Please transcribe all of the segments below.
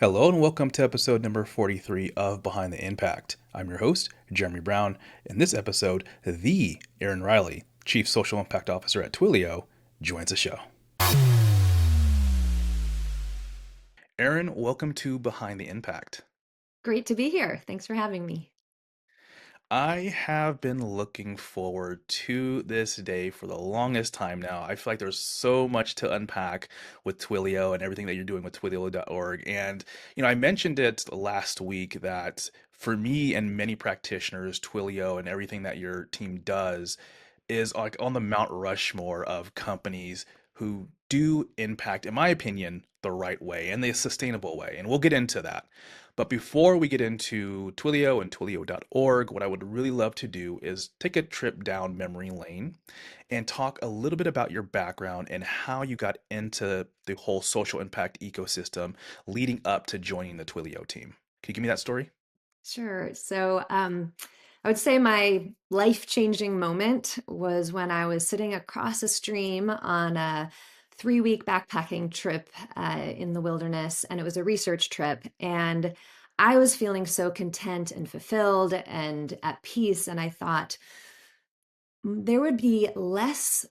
Hello and welcome to episode number 43 of Behind the Impact. I'm your host, Jeremy Brown. In this episode, the Erin Reilly, Chief Social Impact Officer at Twilio, joins the show. Erin, welcome to Behind the Impact. Great to be here. Thanks for having me. I have been looking forward to this day for the longest time now. I feel like there's so much to unpack with Twilio and everything that you're doing with Twilio.org. And, I mentioned it last week that for me and many practitioners, Twilio and everything that your team does is like on the Mount Rushmore of companies who do impact, in my opinion, the right way and the sustainable way. And we'll get into that. But before we get into Twilio and Twilio.org, what I would really love to do is take a trip down memory lane and talk a little bit about your background and how you got into the whole social impact ecosystem leading up to joining the Twilio team. Can you give me that story? Sure. I would say my life-changing moment was when I was sitting across a stream on a 3-week backpacking trip in the wilderness, and it was a research trip. And I was feeling so content and fulfilled and at peace. And I thought there would be less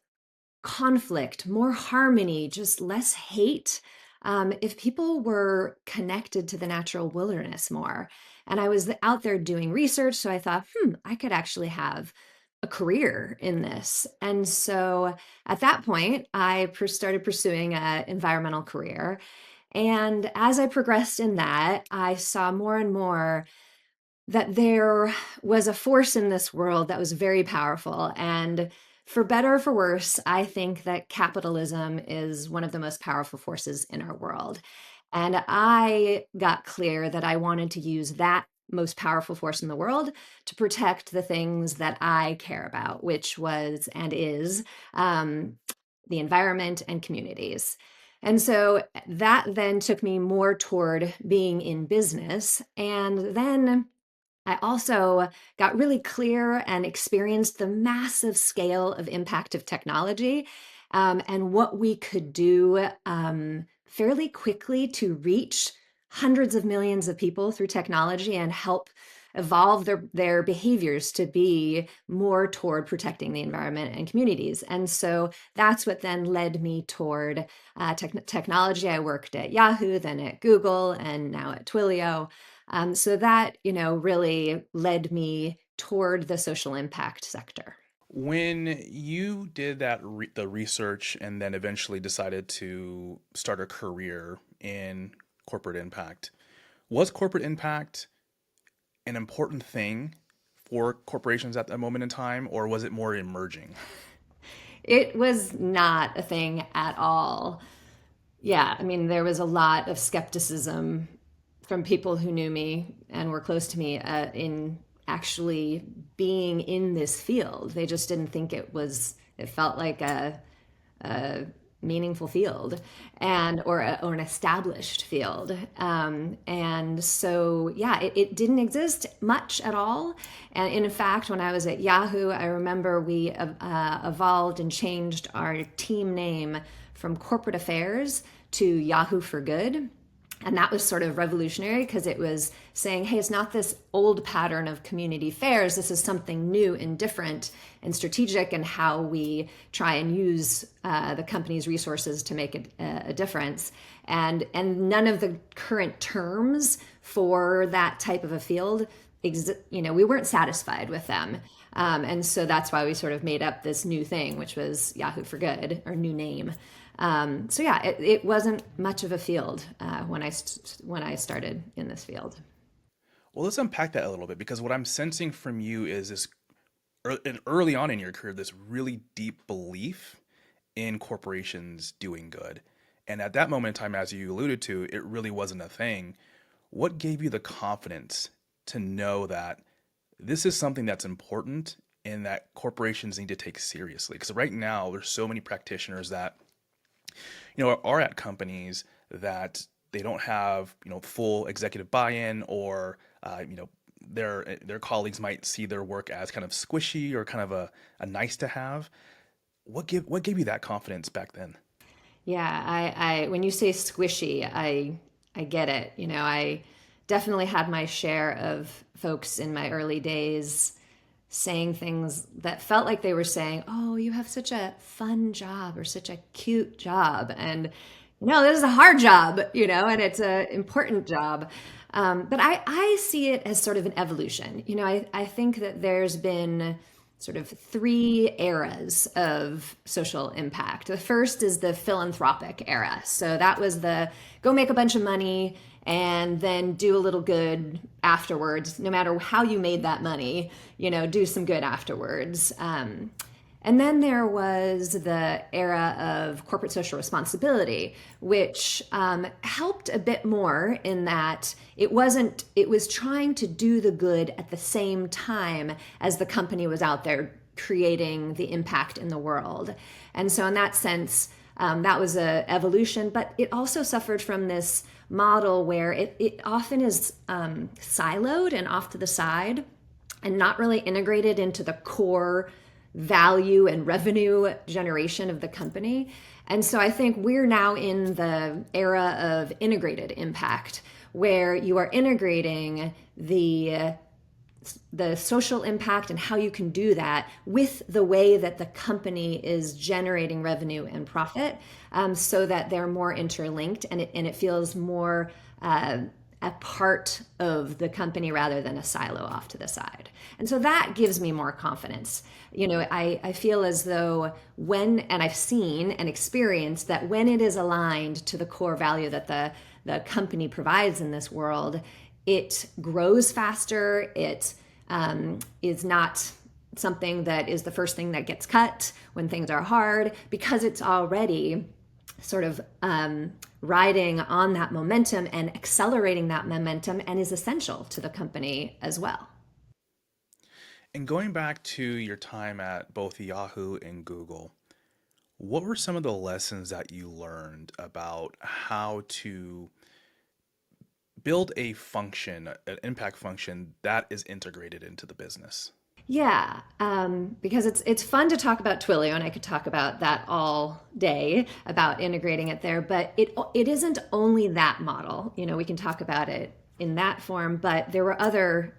conflict, more harmony, just less hate, if people were connected to the natural wilderness more. And I was out there doing research, so I thought, I could actually have a career in this. And so at that point, started pursuing an environmental career. And as I progressed in that, I saw more and more that there was a force in this world that was very powerful. And for better or for worse, I think that capitalism is one of the most powerful forces in our world. And I got clear that I wanted to use that most powerful force in the world to protect the things that I care about, which was and is um, the environment and communities. And so that then took me more toward being in business. And then I also got really clear and experienced the massive scale of impact of technology, and what we could do fairly quickly to reach hundreds of millions of people through technology and help evolve their behaviors to be more toward protecting the environment and communities. And so that's what then led me toward technology. I worked at Yahoo, then at Google, and now at Twilio. So that, really led me toward the social impact sector. When you did the research and then eventually decided to start a career in corporate impact, was corporate impact an important thing for corporations at that moment in time, or was it more emerging? It was not a thing at all. Yeah, I mean, there was a lot of skepticism from people who knew me and were close to me in actually being in this field. They just didn't think it felt like a meaningful field or an established field. And so, yeah, it didn't exist much at all. And in fact, when I was at Yahoo, I remember we evolved and changed our team name from Corporate Affairs to Yahoo for Good. And that was sort of revolutionary because it was saying, hey, it's not this old pattern of community fairs. This is something new and different and strategic in how we try and use the company's resources to make a difference. And none of the current terms for that type of a field, we weren't satisfied with them. And so that's why we sort of made up this new thing, which was Yahoo for Good, or new name. So yeah, it wasn't much of a field when I started in this field. Well, let's unpack that a little bit because what I'm sensing from you is early on in your career, this really deep belief in corporations doing good. And at that moment in time, as you alluded to, it really wasn't a thing. What gave you the confidence to know that this is something that's important and that corporations need to take seriously? Because right now, there's so many practitioners that are at companies that they don't have full executive buy-in, or their colleagues might see their work as kind of squishy or kind of a nice to have. What gave you that confidence back then? Yeah, I when you say squishy, I get it. I definitely had my share of folks in my early days saying things that felt like they were saying, "Oh, you have such a fun job or such a cute job." And this is a hard job, and it's an important job. But I see it as sort of an evolution. I think that there's been sort of three eras of social impact. The first is the philanthropic era. So that was the go make a bunch of money and then do a little good afterwards, no matter how you made that money, do some good afterwards. And then there was the era of corporate social responsibility, which helped a bit more in that it was trying to do the good at the same time as the company was out there creating the impact in the world. And so, in that sense, that was a evolution, but it also suffered from this model where it often is siloed and off to the side and not really integrated into the core value and revenue generation of the company. And so I think we're now in the era of integrated impact, where you are integrating the social impact and how you can do that with the way that the company is generating revenue and profit, so that they're more interlinked, and it feels more a part of the company rather than a silo off to the side. And so that gives me more confidence. I feel as though and I've seen and experienced that when it is aligned to the core value that the company provides in this world, it grows faster. It is not something that is the first thing that gets cut when things are hard, because it's already sort of riding on that momentum and accelerating that momentum, and is essential to the company as well. And going back to your time at both Yahoo and Google, what were some of the lessons that you learned about how to build a function, an impact function that is integrated into the business? Yeah, because it's fun to talk about Twilio, and I could talk about that all day about integrating it there. But it isn't only that model. We can talk about it in that form, but there were other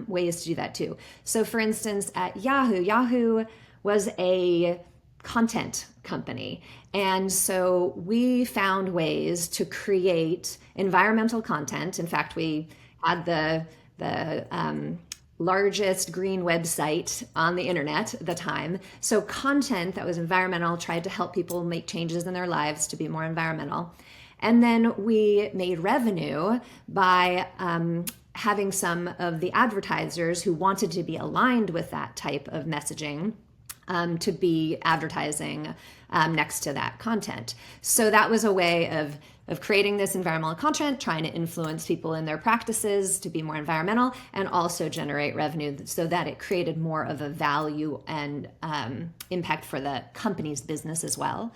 ways to do that too. So, for instance, at Yahoo was a content company, and so we found ways to create environmental content. In fact, we had the largest green website on the internet at the time. So, content that was environmental, tried to help people make changes in their lives to be more environmental. And then we made revenue by having some of the advertisers who wanted to be aligned with that type of messaging to be advertising next to that content. So that was a way of creating this environmental content, trying to influence people in their practices to be more environmental, and also generate revenue so that it created more of a value and impact for the company's business as well.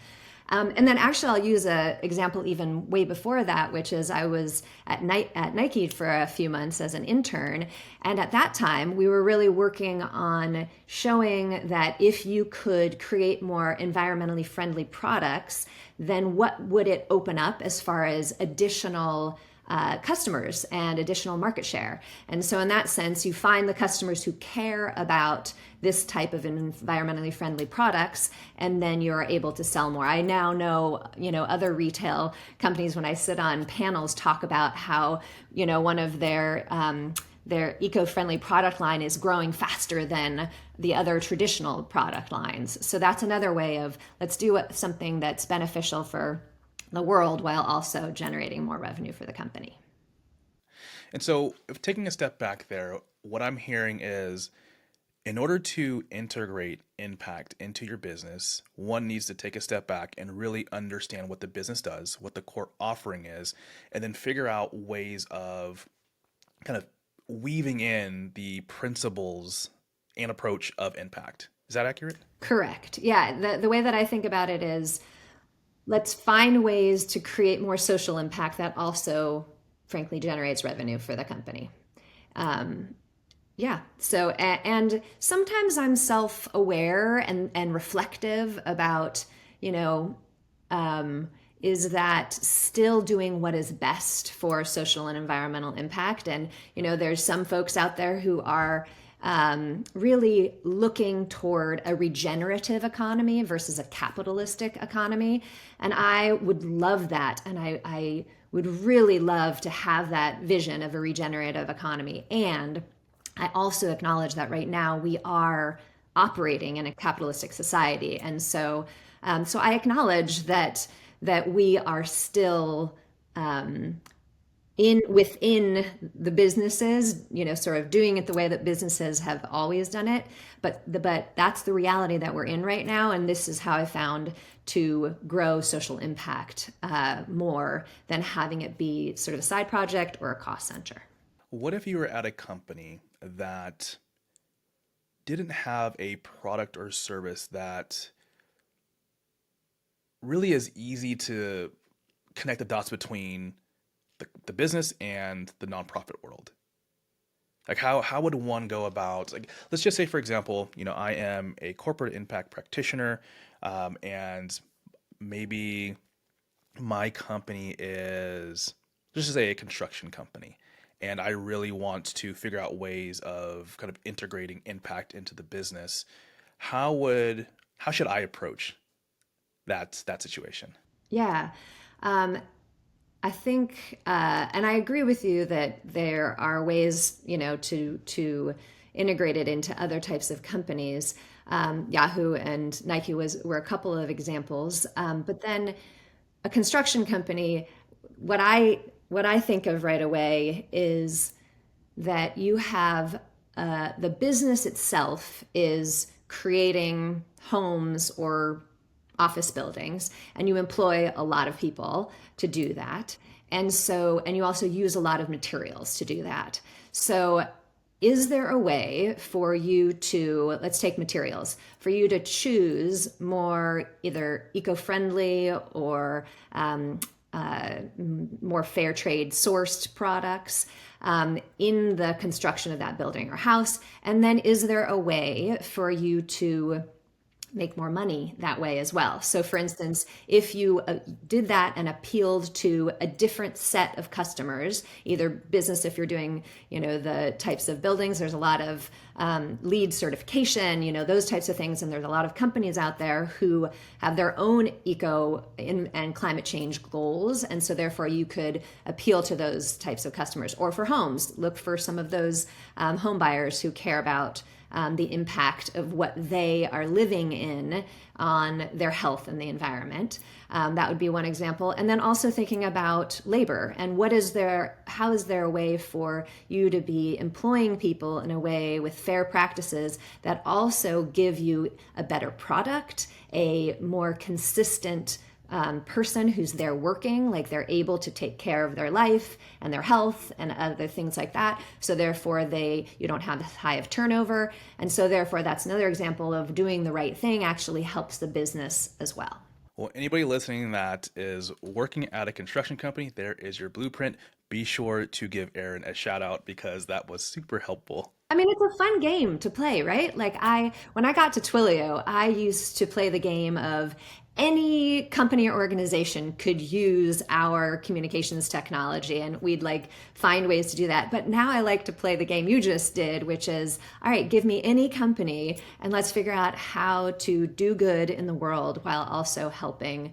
And then actually, I'll use an example even way before that, which is I was at Nike for a few months as an intern. And at that time, we were really working on showing that if you could create more environmentally friendly products, then what would it open up as far as additional customers and additional market share. And so, in that sense, you find the customers who care about this type of environmentally friendly products, and then you're able to sell more. I now know, other retail companies, when I sit on panels, talk about how, one of their eco-friendly product line is growing faster than the other traditional product lines. So that's another way of, let's do something that's beneficial for the world while also generating more revenue for the company. And so, if taking a step back there, what I'm hearing is in order to integrate impact into your business, one needs to take a step back and really understand what the business does, what the core offering is, and then figure out ways of kind of weaving in the principles and approach of impact. Is that accurate? Correct. Yeah. The way that I think about it is, let's find ways to create more social impact that also, frankly, generates revenue for the company. Yeah. So, and sometimes I'm self aware and reflective about, you know, um, is that still doing what is best for social and environmental impact. And, there's some folks out there who are really looking toward a regenerative economy versus a capitalistic economy. And I would love that. And I would really love to have that vision of a regenerative economy. And I also acknowledge that right now we are operating in a capitalistic society. And so I acknowledge that we are still in within the businesses, sort of doing it the way that businesses have always done it. But that's the reality that we're in right now, and this is how I found to grow social impact more than having it be sort of a side project or a cost center. What if you were at a company that didn't have a product or service that really is easy to connect the dots between the business and the nonprofit world? Like how would one go about, like, let's just say, for example, I am a corporate impact practitioner, and maybe my company is, let's just say, a construction company, and I really want to figure out ways of kind of integrating impact into the business. How should I approach that situation? Yeah. Um, I think, and I agree with you that there are ways, to integrate it into other types of companies. Yahoo and Nike were a couple of examples, but then a construction company, what I what I think of right away is that you have the business itself is creating homes or office buildings, and you employ a lot of people to do that. And you also use a lot of materials to do that. So, is there a way for you to, let's take materials, for you to choose more either eco friendly or more fair trade sourced products in the construction of that building or house? And then is there a way for you to make more money that way as well? So, for instance, if you did that and appealed to a different set of customers, either business, if you're doing, the types of buildings, there's a lot of LEED certification, those types of things. And there's a lot of companies out there who have their own eco and climate change goals. And so therefore you could appeal to those types of customers. Or for homes, look for some of those home buyers who care about the impact of what they are living in on their health and the environment. That would be one example. And then also thinking about labor and how is there a way for you to be employing people in a way with fair practices that also give you a better product, a more consistent person who's there working, like they're able to take care of their life and their health and other things like that. So therefore you don't have as high of turnover. And so therefore that's another example of doing the right thing actually helps the business as well. Well, anybody listening that is working at a construction company, there is your blueprint. Be sure to give Erin a shout out because that was super helpful. I mean, it's a fun game to play, right? When I got to Twilio, I used to play the game of any company or organization could use our communications technology, and we'd find ways to do that. But now I like to play the game you just did, which is, all right, give me any company and let's figure out how to do good in the world while also helping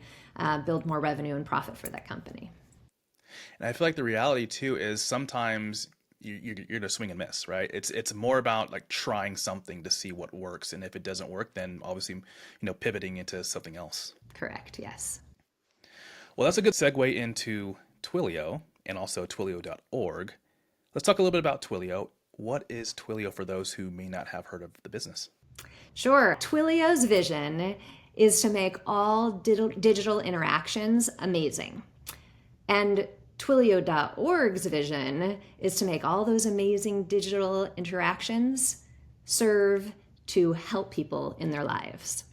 build more revenue and profit for that company. And I feel like the reality too is sometimes you're gonna swing and miss, right? It's more about like trying something to see what works, and if it doesn't work, then obviously pivoting into something else. Correct, yes. Well, that's a good segue into Twilio and also Twilio.org. Let's talk a little bit about Twilio. What is Twilio for those who may not have heard of the business? Sure. Twilio's vision is to make all digital interactions amazing. And Twilio.org's vision is to make all those amazing digital interactions serve to help people in their lives.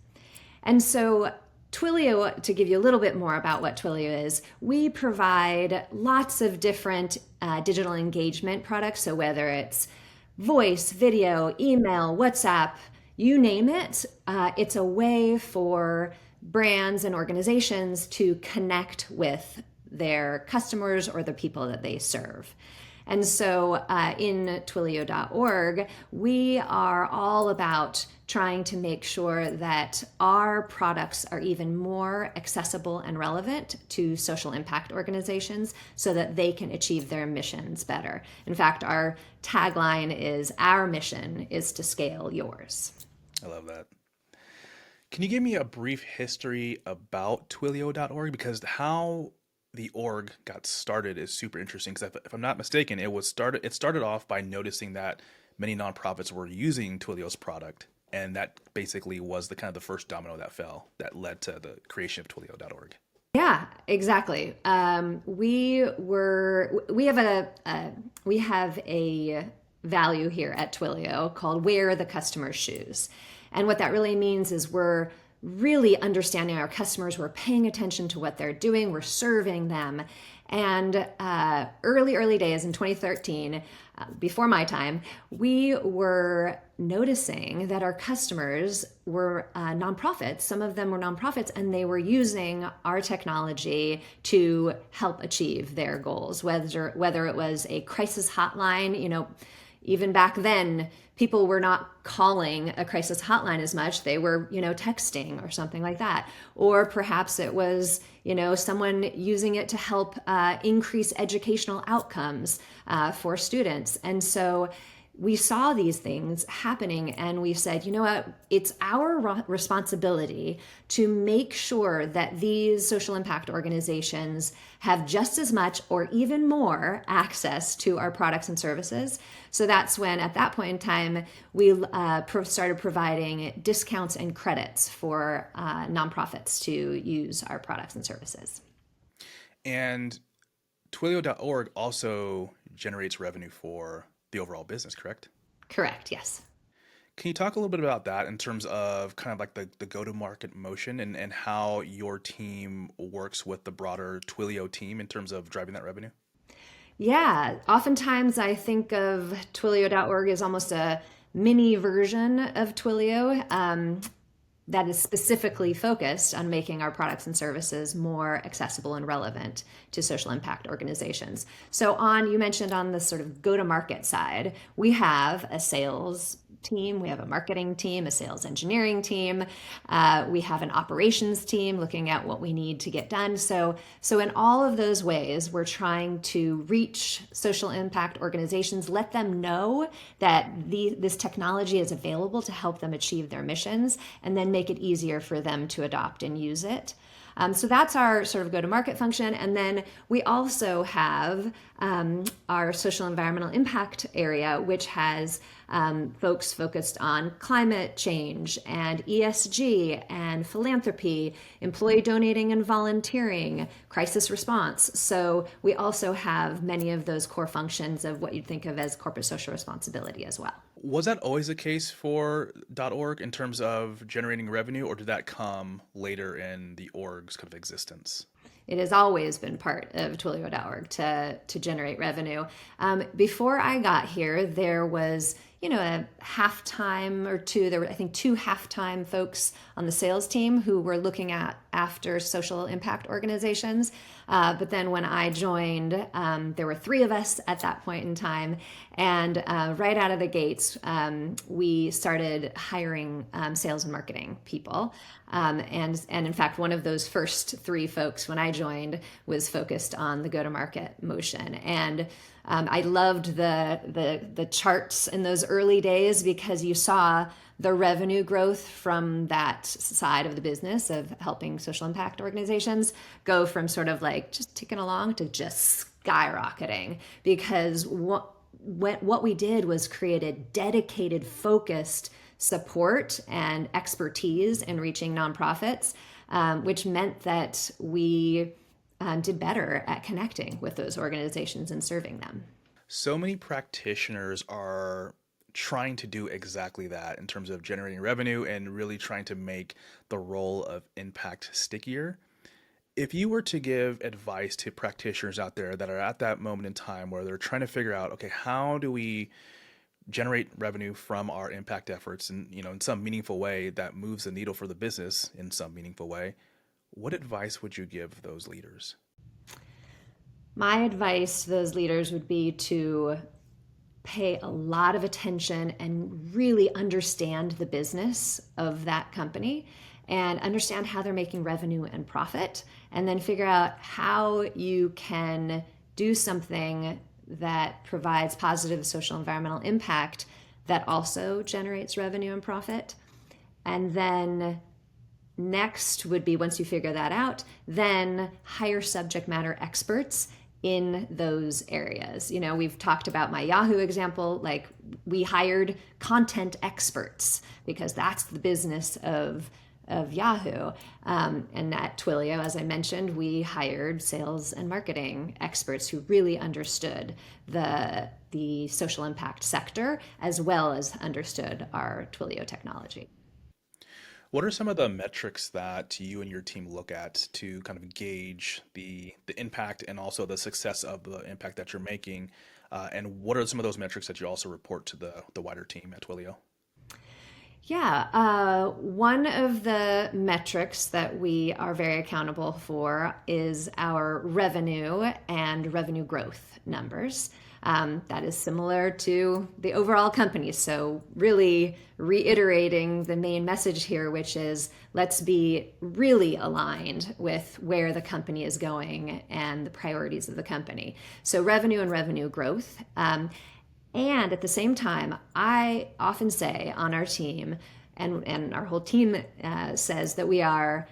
And so Twilio, to give you a little bit more about what Twilio is, we provide lots of different digital engagement products. So whether it's voice, video, email, WhatsApp, you name it, it's a way for brands and organizations to connect with their customers or the people that they serve. And so in Twilio.org, we are all about trying to make sure that our products are even more accessible and relevant to social impact organizations so that they can achieve their missions better. In fact, our tagline is "Our mission is to scale yours." I love that. Can you give me a brief history about Twilio.org? Because how the org got started is super interesting. Because if I'm not mistaken, it started off by noticing that many nonprofits were using Twilio's product, and that basically was the kind of the first domino that fell that led to the creation of Twilio.org. Yeah, exactly. We have a value here at Twilio called "Wear the Customer's Shoes," and what that really means is we're really understanding our customers. We're paying attention to what they're doing. We're serving them. And early days in 2013, before my time, we were noticing that our customers were nonprofits. Some of them were nonprofits, and they were using our technology to help achieve their goals. Whether it was a crisis hotline, even back then, people were not calling a crisis hotline as much. They were, texting or something like that. Or perhaps it was, someone using it to help increase educational outcomes for students. And so we saw these things happening and we said, you know what, it's our responsibility to make sure that these social impact organizations have just as much or even more access to our products and services. So that's when, at that point in time, we started providing discounts and credits for nonprofits to use our products and services. And Twilio.org also generates revenue for the overall business, correct? Correct, yes. Can you talk a little bit about that in terms of kind of like the go-to-market motion and how your team works with the broader Twilio team in terms of driving that revenue? Yeah, oftentimes I think of Twilio.org as almost a mini version of Twilio. That is specifically focused on making our products and services more accessible and relevant to social impact organizations. So you mentioned on the sort of go-to-market side, we have a sales team, we have a marketing team, a sales engineering team, we have an operations team looking at what we need to get done. So in all of those ways, we're trying to reach social impact organizations, let them know that this technology is available to help them achieve their missions, and then make it easier for them to adopt and use it. So that's our sort of go-to-market function. And then we also have our social environmental impact area, which has folks focused on climate change and ESG and philanthropy, employee donating and volunteering, crisis response. So we also have many of those core functions of what you'd think of as corporate social responsibility as well. Was that always the case for .org in terms of generating revenue, or did that come later in the org's kind of existence? It has always been part of Twilio.org to generate revenue. Before I got here, there was a halftime or two. There were, I think, two halftime folks on the sales team who were looking after social impact organizations. But then when I joined, there were three of us at that point in time. And right out of the gates, we started hiring sales and marketing people. And in fact, one of those first three folks when I joined was focused on the go-to-market motion. And I loved the charts in those early days because you saw the revenue growth from that side of the business of helping social impact organizations go from sort of like just ticking along to just skyrocketing, because what we did was create a dedicated, focused support and expertise in reaching nonprofits, which meant that we did better at connecting with those organizations and serving them. So many practitioners are trying to do exactly that in terms of generating revenue and really trying to make the role of impact stickier. If you were to give advice to practitioners out there that are at that moment in time where they're trying to figure out, okay, how do we generate revenue from our impact efforts and in some meaningful way that moves the needle for the business in some meaningful way, what advice would you give those leaders? My advice to those leaders would be to pay a lot of attention and really understand the business of that company and understand how they're making revenue and profit, and then figure out how you can do something that provides positive social environmental impact that also generates revenue and profit. And then next would be, once you figure that out, then hire subject matter experts in those areas. We've talked about my Yahoo example. Like, we hired content experts because that's the business of Yahoo. And at Twilio, as I mentioned, we hired sales and marketing experts who really understood the social impact sector as well as understood our Twilio technology. What are some of the metrics that you and your team look at to kind of gauge the impact and also the success of the impact that you're making? And what are some of those metrics that you also report to the wider team at Twilio? Yeah, one of the metrics that we are very accountable for is our revenue and revenue growth numbers. That is similar to the overall company. So, really reiterating the main message here, which is let's be really aligned with where the company is going and the priorities of the company. So, revenue and revenue growth. And at the same time, I often say on our team, and our whole team says that we are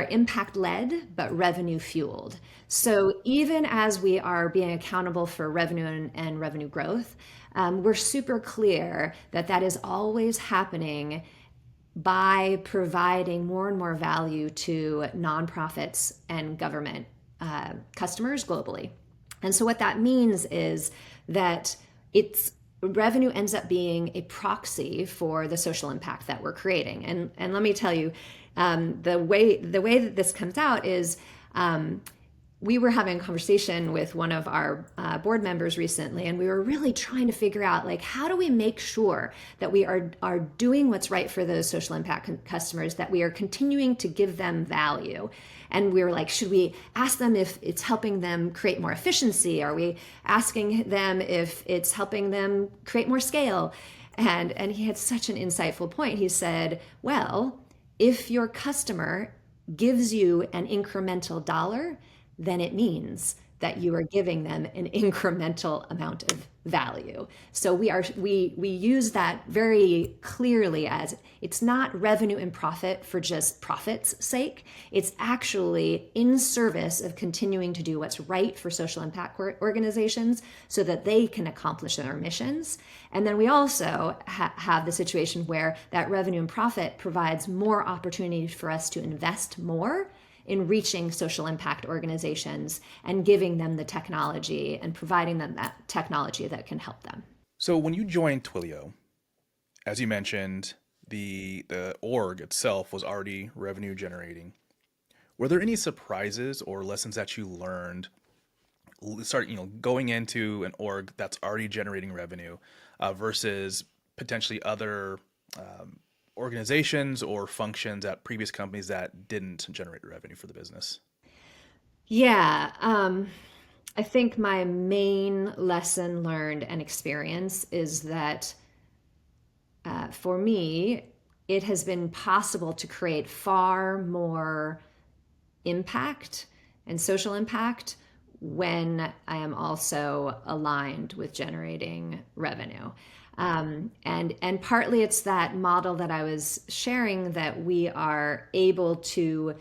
impact led but revenue fueled. So even as we are being accountable for revenue and revenue growth, we're super clear that that is always happening by providing more and more value to nonprofits and government customers globally. And so what that means is that it's revenue ends up being a proxy for the social impact that we're creating. And let me tell you, the way that this comes out is we were having a conversation with one of our board members recently, and we were really trying to figure out, like, how do we make sure that we are doing what's right for those social impact customers, that we are continuing to give them value. And we were like, should we ask them if it's helping them create more efficiency? Are we asking them if it's helping them create more scale? And he had such an insightful point. He said, well, if your customer gives you an incremental dollar, then it means that you are giving them an incremental amount of value. So we use that very clearly as it's not revenue and profit for just profit's sake. It's actually in service of continuing to do what's right for social impact organizations so that they can accomplish their missions. And then we also have the situation where that revenue and profit provides more opportunities for us to invest more in reaching social impact organizations and giving them the technology and providing them that technology that can help them. So when you joined Twilio, as you mentioned, the org itself was already revenue generating. Were there any surprises or lessons that you learned going into an org that's already generating revenue versus potentially other organizations or functions at previous companies that didn't generate revenue for the business? Yeah, I think my main lesson learned and experience is that for me, it has been possible to create far more impact and social impact when I am also aligned with generating revenue. And partly it's that model that I was sharing, that we are able to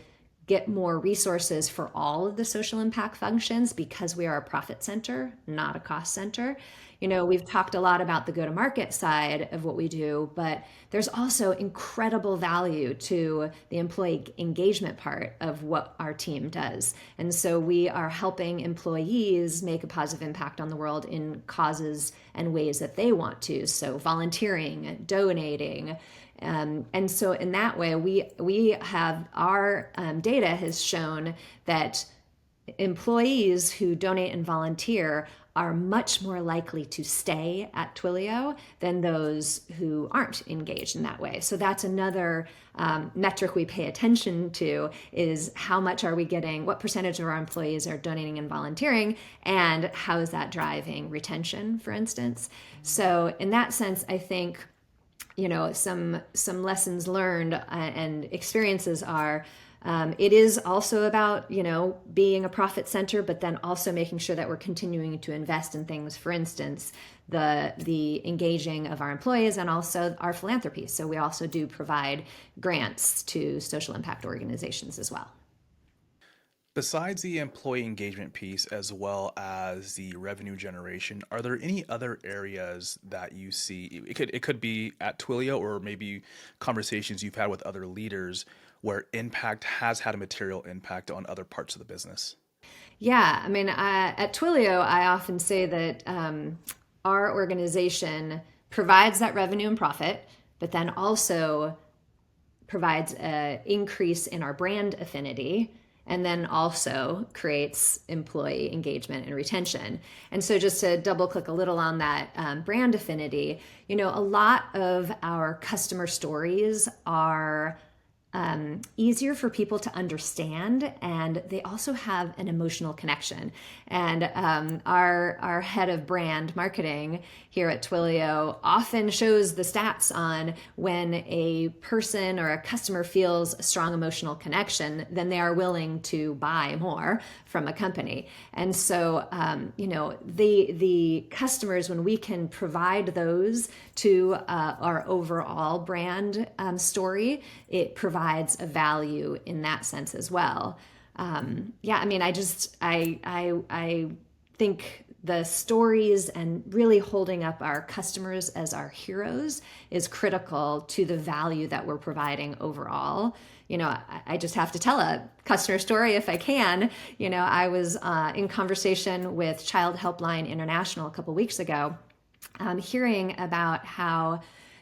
get more resources for all of the social impact functions because we are a profit center, not a cost center. We've talked a lot about the go-to-market side of what we do, but there's also incredible value to the employee engagement part of what our team does. And so we are helping employees make a positive impact on the world in causes and ways that they want to. So volunteering, donating. And so in that way, we have our data has shown that employees who donate and volunteer are much more likely to stay at Twilio than those who aren't engaged in that way. So that's another metric we pay attention to, is how much are we getting, what percentage of our employees are donating and volunteering, and how is that driving retention, for instance. So in that sense, I think some lessons learned and experiences are, it is also about being a profit center, but then also making sure that we're continuing to invest in things. For instance, the engaging of our employees and also our philanthropy. So we also do provide grants to social impact organizations as well. Besides the employee engagement piece as well as the revenue generation, are there any other areas that you see? It could be at Twilio or maybe conversations you've had with other leaders where impact has had a material impact on other parts of the business. Yeah, I mean, at Twilio, I often say that our organization provides that revenue and profit, but then also provides an increase in our brand affinity, and then also creates employee engagement and retention. And so, just to double click a little on that brand affinity, a lot of our customer stories are easier for people to understand, and they also have an emotional connection. And our head of brand marketing here at Twilio often shows the stats on when a person or a customer feels a strong emotional connection, then they are willing to buy more from a company. And so, the customers, when we can provide those to our overall brand story, it provides a value in that sense as well. Yeah, I mean, I think the stories and really holding up our customers as our heroes is critical to the value that we're providing overall. I just have to tell a customer story if I can. I was in conversation with Child Helpline International a couple weeks ago, hearing about how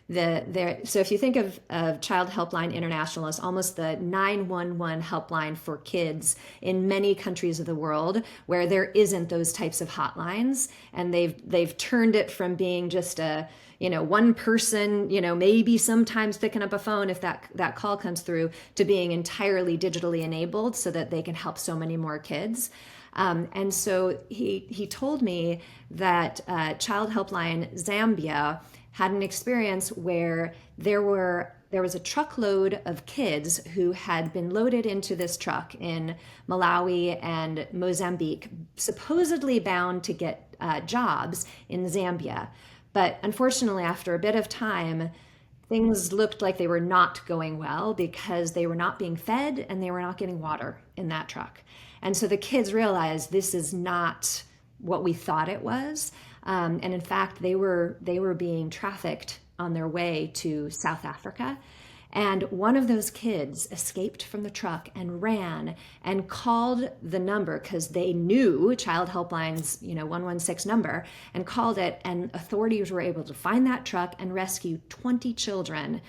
so if you think of Child Helpline International as almost the 911 helpline for kids in many countries of the world where there isn't those types of hotlines, and they've turned it from being just a one person, maybe sometimes picking up a phone if that call comes through, to being entirely digitally enabled so that they can help so many more kids. And so he told me that Child Helpline Zambia had an experience where there was a truckload of kids who had been loaded into this truck in Malawi and Mozambique, supposedly bound to get jobs in Zambia. But unfortunately, after a bit of time, things looked like they were not going well because they were not being fed and they were not getting water in that truck. And so the kids realized this is not what we thought it was. And in fact, they were being trafficked on their way to South Africa. And one of those kids escaped from the truck and ran and called the number, because they knew Child Helpline's 116 number, and called it. And authorities were able to find that truck and rescue 20 children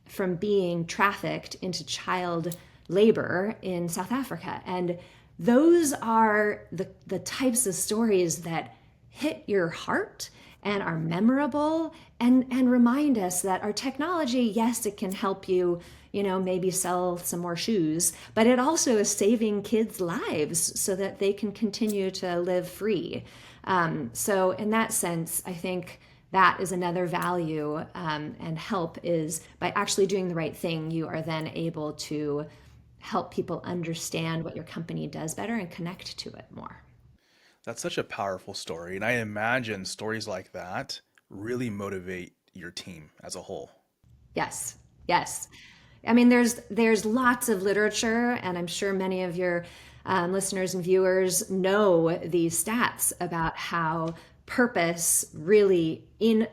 from being trafficked into child labor in South Africa. And those are the types of stories that hit your heart and are memorable, and remind us that our technology, yes, it can help you, maybe sell some more shoes, but it also is saving kids' lives so that they can continue to live free. So in that sense, I think that is another value, and help is by actually doing the right thing, you are then able to help people understand what your company does better and connect to it more. That's such a powerful story, and I imagine stories like that really motivate your team as a whole. Yes, yes. I mean, there's lots of literature, and I'm sure many of your listeners and viewers know these stats about how purpose in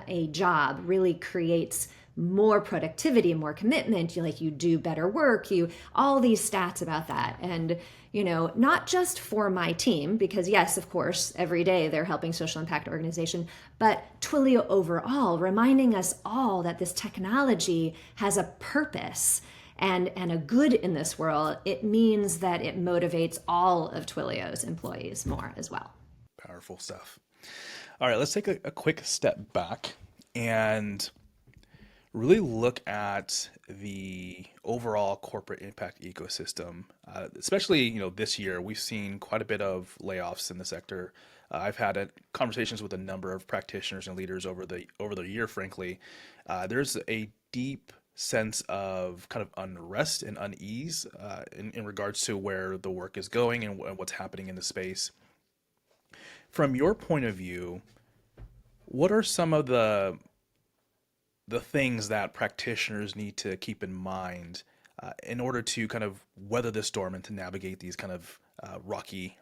a job really creates more productivity, more commitment. You do better work. All these stats about that, and not just for my team, because yes, of course, every day they're helping social impact organization, but Twilio overall, reminding us all that this technology has a purpose and a good in this world. It means that it motivates all of Twilio's employees more as well. Powerful stuff. All right, let's take a quick step back and really look at the overall corporate impact ecosystem. Especially, this year we've seen quite a bit of layoffs in the sector. I've had conversations with a number of practitioners and leaders over the year. Frankly, there's a deep sense of kind of unrest and unease in regards to where the work is going and what's happening in the space. From your point of view, what are some of the things that practitioners need to keep in mind in order to kind of weather the storm and to navigate these kind of rocky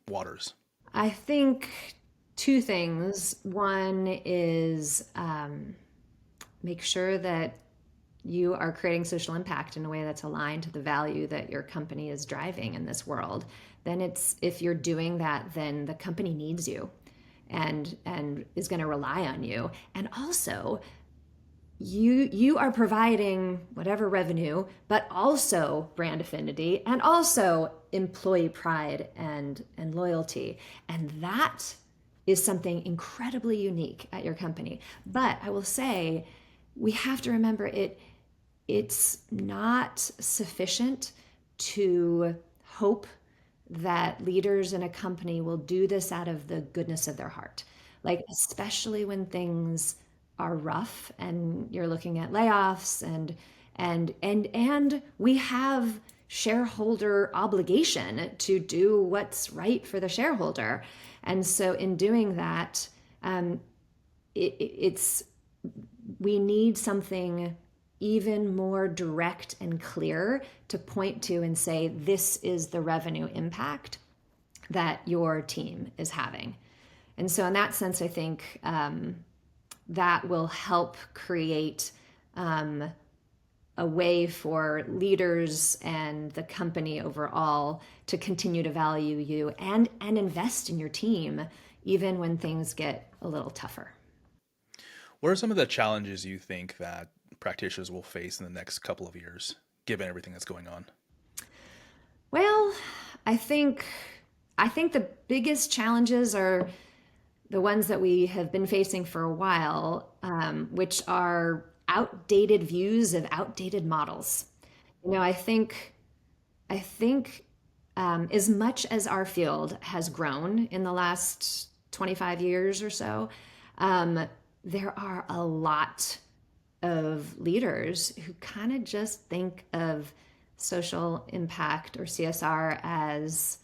waters? I think two things. One is make sure that you are creating social impact in a way that's aligned to the value that your company is driving in this world. Then it's, if you're doing that, then the company needs you and is going to rely on you. And also, you are providing whatever revenue, but also brand affinity and also employee pride and loyalty. And that is something incredibly unique at your company. But I will say, we have to remember it's not sufficient to hope that leaders in a company will do this out of the goodness of their heart. Like, especially when things are rough and you're looking at layoffs and we have shareholder obligation to do what's right for the shareholder. And so in doing that, it's we need something even more direct and clear to point to and say, this is the revenue impact that your team is having. And so, in that sense, I think that will help create a way for leaders and the company overall to continue to value you and invest in your team, even when things get a little tougher. What are some of the challenges you think that practitioners will face in the next couple of years, given everything that's going on? Well, I think I think the biggest challenges are the ones that we have been facing for a while, which are outdated views of outdated models. I think as much as our field has grown in the last 25 years or so, um, there are a lot of leaders who kind of just think of social impact or CSR as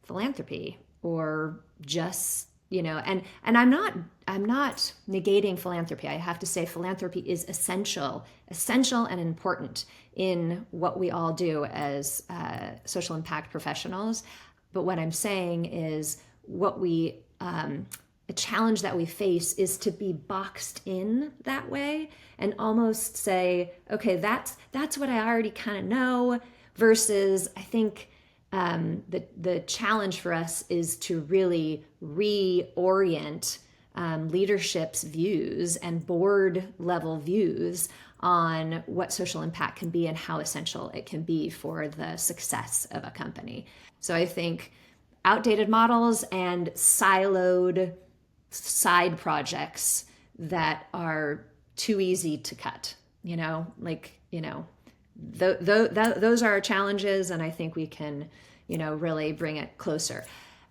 philanthropy or just and I'm not negating philanthropy. I have to say philanthropy is essential and important in what we all do as social impact professionals. But what I'm saying is what we a challenge that we face is to be boxed in that way and almost say, okay, that's what I already kind of know. Versus, I think the challenge for us is to really reorient leadership's views and board level views on what social impact can be and how essential it can be for the success of a company. So I think outdated models and siloed side projects that are too easy to cut, those are our challenges, and I think we can, really bring it closer.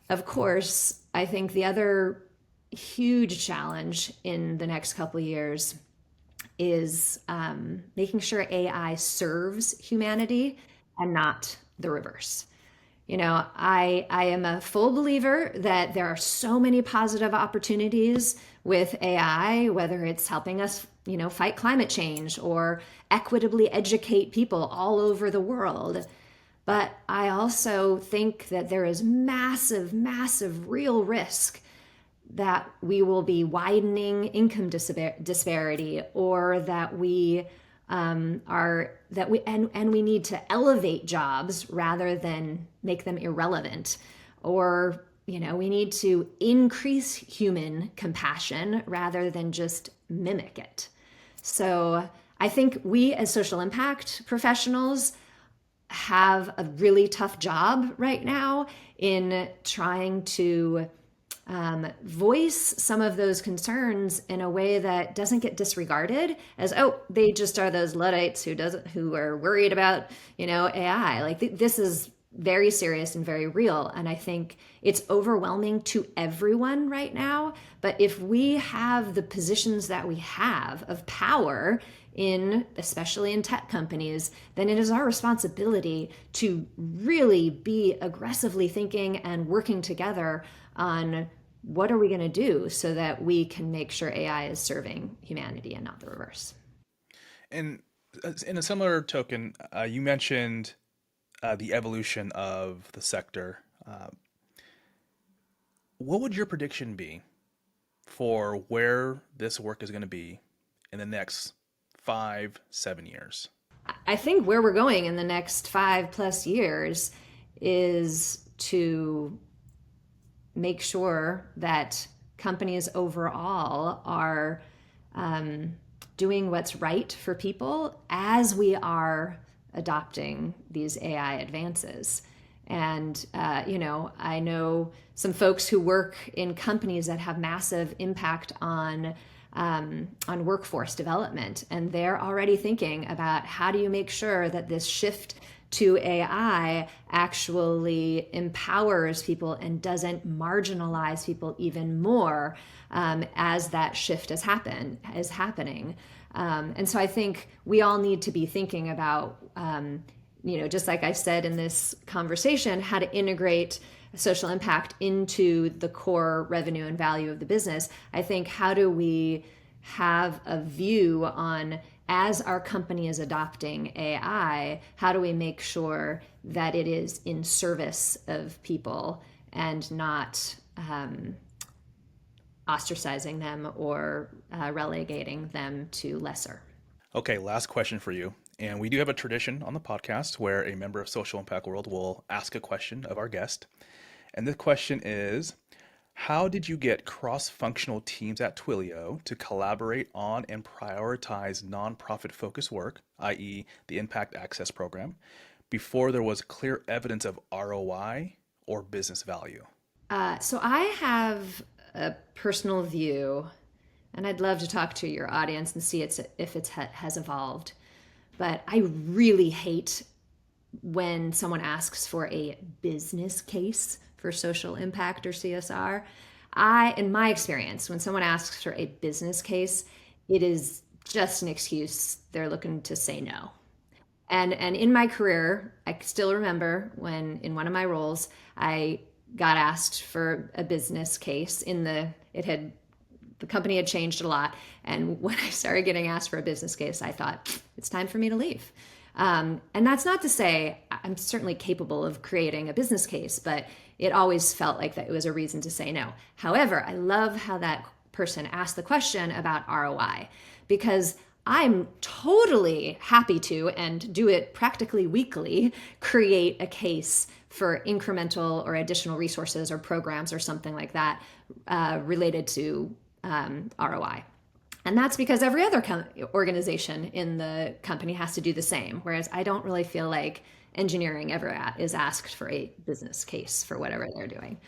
Of course, I think the other huge challenge in the next couple of years is making sure AI serves humanity and not the reverse. I am a full believer that there are so many positive opportunities with AI, whether it's helping us, fight climate change or equitably educate people all over the world. But I also think that there is massive, massive real risk that we will be widening income disparity, or that we we need to elevate jobs rather than make them irrelevant, or we need to increase human compassion rather than just mimic it. So I think we as social impact professionals have a really tough job right now in trying to voice some of those concerns in a way that doesn't get disregarded as, oh, they just are those Luddites who are worried about, AI. Like this is very serious and very real, and I think it's overwhelming to everyone right now. But if we have the positions that we have of power in, especially in tech companies, then it is our responsibility to really be aggressively thinking and working together on what are we going to do so that we can make sure AI is serving humanity and not the reverse. And in a similar token, you mentioned the evolution of the sector. What would your prediction be for where this work is going to be in the next 5, 7 years? I think where we're going in the next 5+ years is to make sure that companies overall are doing what's right for people as we are adopting these AI advances. And, I know some folks who work in companies that have massive impact on workforce development. And they're already thinking about how do you make sure that this shift to AI actually empowers people and doesn't marginalize people even more as that shift is happening. And so I think we all need to be thinking about, just like I said in this conversation, how to integrate social impact into the core revenue and value of the business. I think, how do we have a view on, as our company is adopting AI, how do we make sure that it is in service of people and not ostracizing them or relegating them to lesser? Okay, last question for you. And we do have a tradition on the podcast where a member of Social Impact World will ask a question of our guest. And this question is, how did you get cross-functional teams at Twilio to collaborate on and prioritize nonprofit-focused work, i.e. the Impact Access Program, before there was clear evidence of ROI or business value? So I have a personal view, and I'd love to talk to your audience and see if it has evolved. But I really hate when someone asks for a business case for social impact or CSR. In my experience, when someone asks for a business case, it is just an excuse. They're looking to say no. And in my career, I still remember when in one of my roles, I got asked for a business case. The company had changed a lot, and when I started getting asked for a business case, I thought it's time for me to leave. And that's not to say I'm certainly capable of creating a business case, but it always felt like that it was a reason to say no. However, I love how that person asked the question about ROI, because I'm totally happy to, and do it practically weekly, create a case for incremental or additional resources or programs or something like that related to ROI. And that's because every other organization in the company has to do the same. Whereas I don't really feel like engineering ever is asked for a business case for whatever they're doing.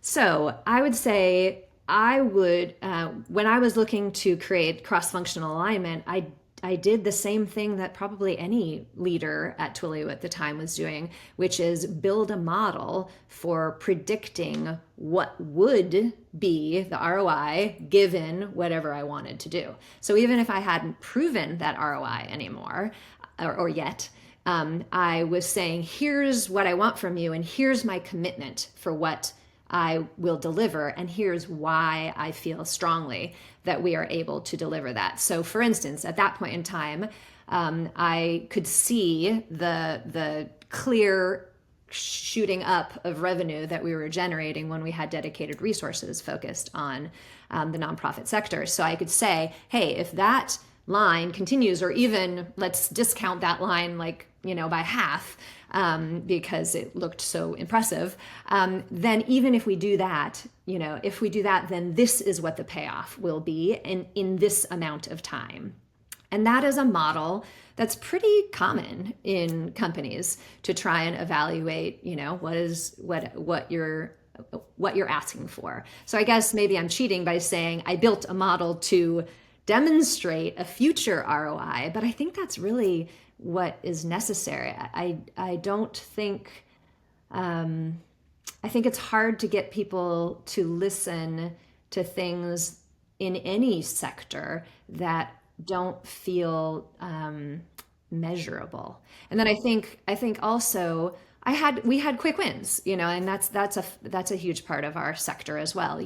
So I would say when I was looking to create cross-functional alignment, I did the same thing that probably any leader at Twilio at the time was doing, which is build a model for predicting what would be the ROI given whatever I wanted to do. So even if I hadn't proven that ROI anymore or yet, I was saying, here's what I want from you, and here's my commitment for what I will deliver, and here's why I feel strongly that we are able to deliver that. So for instance, at that point in time, I could see the clear shooting up of revenue that we were generating when we had dedicated resources focused on the nonprofit sector. So I could say, hey, if that line continues, or even let's discount that line by half, because it looked so impressive, then even if we do that, then this is what the payoff will be in this amount of time. And that is a model that's pretty common in companies to try and evaluate, what you're asking for. So I guess maybe I'm cheating by saying I built a model to demonstrate a future ROI, but I think that's really what is necessary. I don't think I think it's hard to get people to listen to things in any sector that don't feel measurable. And then I think also we had quick wins, and that's a huge part of our sector as well.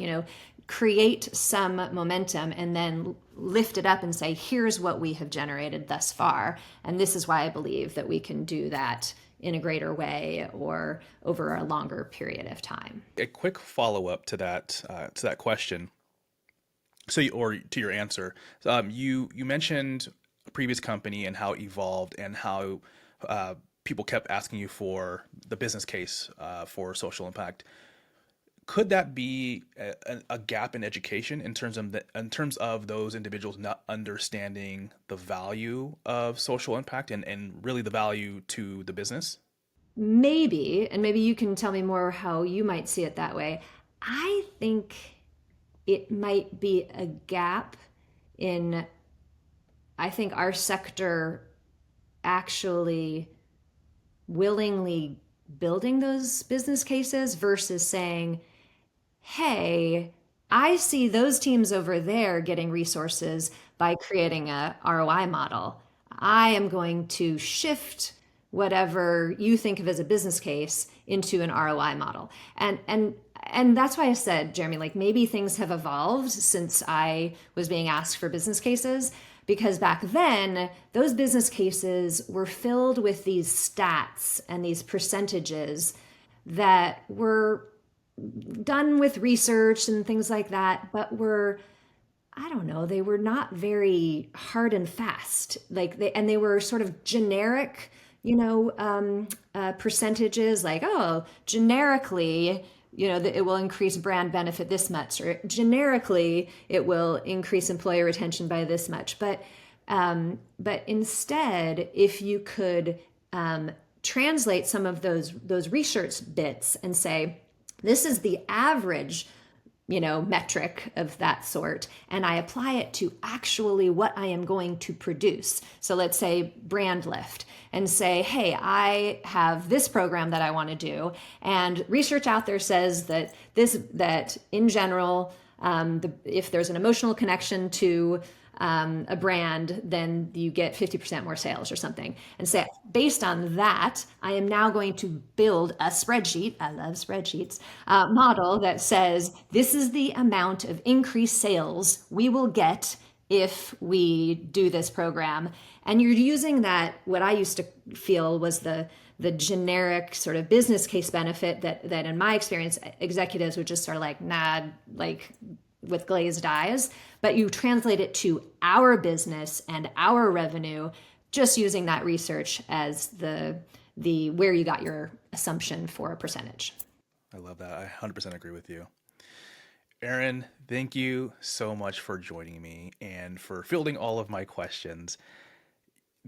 Create some momentum and then lift it up and say, here's what we have generated thus far, and this is why I believe that we can do that in a greater way or over a longer period of time. A quick follow up to that question. Or to your answer, you mentioned a previous company and how it evolved and how people kept asking you for the business case for social impact. Could that be a gap in education in terms of those individuals not understanding the value of social impact and really the value to the business? Maybe, and maybe you can tell me more how you might see it that way. I think it might be a gap in, I think our sector actually willingly building those business cases versus saying, hey, I see those teams over there getting resources by creating a ROI model. I am going to shift whatever you think of as a business case into an ROI model. And that's why I said, Jeremy, like maybe things have evolved since I was being asked for business cases, because back then those business cases were filled with these stats and these percentages that were done with research and things like that, but were, I don't know, they were not very hard and fast. They were sort of generic, percentages, like, oh, generically, that it will increase brand benefit this much, or generically it will increase employee retention by this much. But instead, if you could translate some of those research bits and say, this is the average, metric of that sort, and I apply it to actually what I am going to produce. So let's say brand lift, and say, hey, I have this program that I want to do, and research out there says that in general, if there's an emotional connection to a brand, then you get 50% more sales or something. And say, based on that, I am now going to build a spreadsheet, I love spreadsheets, model that says, this is the amount of increased sales we will get if we do this program. And you're using that, what I used to feel was the generic sort of business case benefit that in my experience, executives would just sort of like nod, like with glazed eyes, but you translate it to our business and our revenue, just using that research as the where you got your assumption for a percentage. I love that. I 100% agree with you. Erin, thank you so much for joining me and for fielding all of my questions.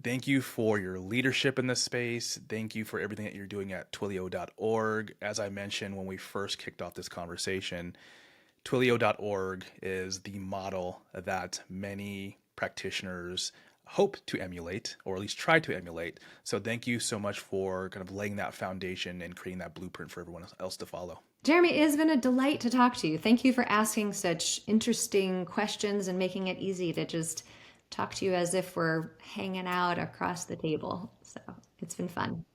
Thank you for your leadership in this space. Thank you for everything that you're doing at Twilio.org. As I mentioned when we first kicked off this conversation, Twilio.org is the model that many practitioners hope to emulate, or at least try to emulate. So thank you so much for kind of laying that foundation and creating that blueprint for everyone else to follow. Jeremy, it has been a delight to talk to you. Thank you for asking such interesting questions and making it easy to just talk to you as if we're hanging out across the table. So it's been fun.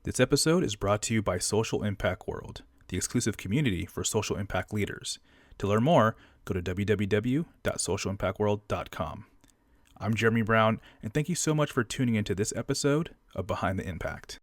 This episode is brought to you by Social Impact World, the exclusive community for social impact leaders. To learn more, go to www.socialimpactworld.com. I'm Jeremy Brown, and thank you so much for tuning into this episode of Behind the Impact.